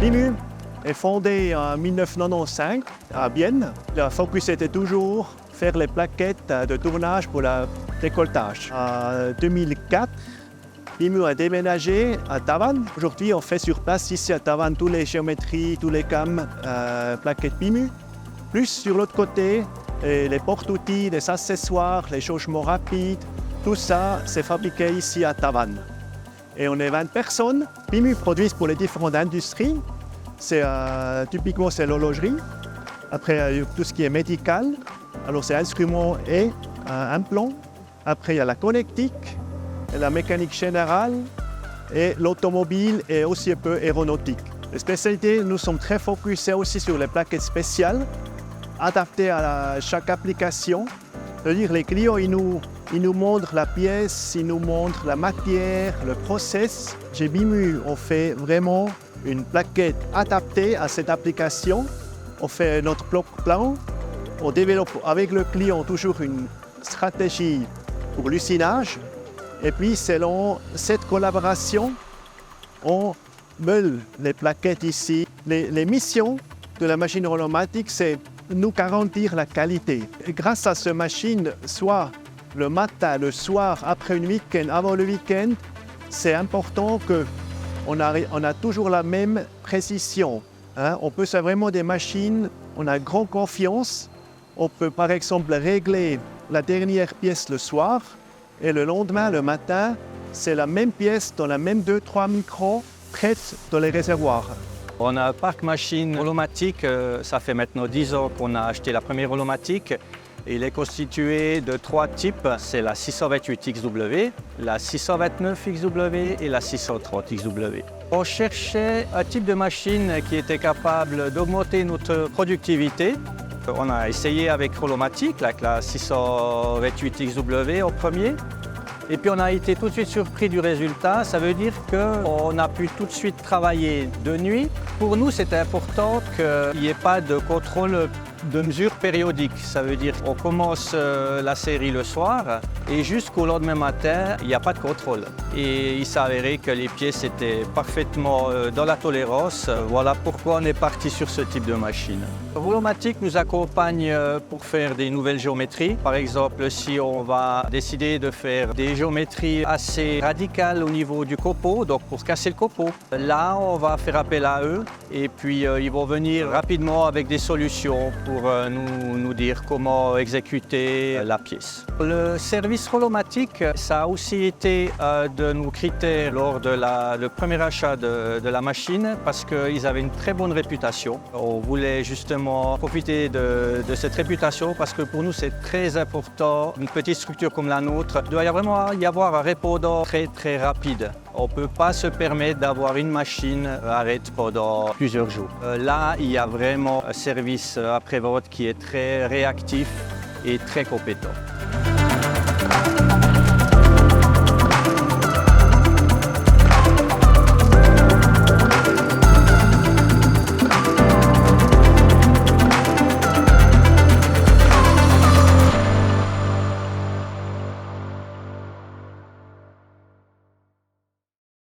Bimu est fondé en 1995 à Bienne. Le focus était toujours faire les plaquettes de tournage pour le récoltage. En 2004, Bimu a déménagé à Tavannes. Aujourd'hui, on fait sur place ici à Tavannes toutes les géométries, tous les gammes plaquettes Bimu. Plus sur l'autre côté, les porte-outils, les accessoires, les changements rapides, tout ça, c'est fabriqué ici à Tavannes. Et on est 20 personnes. Bimu produit pour les différentes industries. Typiquement, c'est l'horlogerie. Après, tout ce qui est médical. Alors, c'est instruments et implants. Après, il y a la connectique, la mécanique générale et l'automobile et aussi un peu aéronautique. Les spécialités, nous sommes très focusés aussi sur les plaquettes spéciales, adaptées à chaque application. C'est-à-dire les clients, ils nous montrent la pièce, ils nous montrent la matière, le process. Chez Bimu, on fait vraiment une plaquette adaptée à cette application. On fait notre plan, on développe avec le client toujours une stratégie pour l'usinage. Et puis, selon cette collaboration, on meule les plaquettes ici. Les missions de la machine holomatique, c'est nous garantir la qualité. Et grâce à cette machine, soit le matin, le soir, après un week-end, avant le week-end, c'est important qu'on a toujours la même précision. On peut faire vraiment des machines, on a grande confiance. On peut par exemple régler la dernière pièce le soir et le lendemain, le matin, c'est la même pièce dans la même 2-3 microns prête dans les réservoirs. On a un parc machine holomatique, ça fait maintenant 10 ans qu'on a acheté la première holomatique. Il est constitué de 3 types, c'est la 628XW, la 629XW et la 630XW. On cherchait un type de machine qui était capable d'augmenter notre productivité. On a essayé avec holomatique, avec la 628XW au premier. Et puis on a été tout de suite surpris du résultat. Ça veut dire qu'on a pu tout de suite travailler de nuit. Pour nous, c'était important qu'il n'y ait pas de contrôle de mesure périodique. Ça veut dire qu'on commence la série le soir et jusqu'au lendemain matin, il n'y a pas de contrôle. Et il s'est avéré que les pièces étaient parfaitement dans la tolérance. Voilà pourquoi on est parti sur ce type de machine. Holomatique nous accompagne pour faire des nouvelles géométries. Par exemple, si on va décider de faire des géométries assez radicales au niveau du copeau, donc pour casser le copeau, là on va faire appel à eux et puis ils vont venir rapidement avec des solutions pour nous dire comment exécuter la pièce. Le service holomatique, ça a aussi été de nos critères lors de le premier achat de la machine parce qu'ils avaient une très bonne réputation. On voulait justement profiter de cette réputation parce que pour nous c'est très important. Une petite structure comme la nôtre, il doit vraiment y avoir un répondant très rapide. On ne peut pas se permettre d'avoir une machine arrête pendant plusieurs jours. Là, il y a vraiment un service après-vente qui est très réactif et très compétent.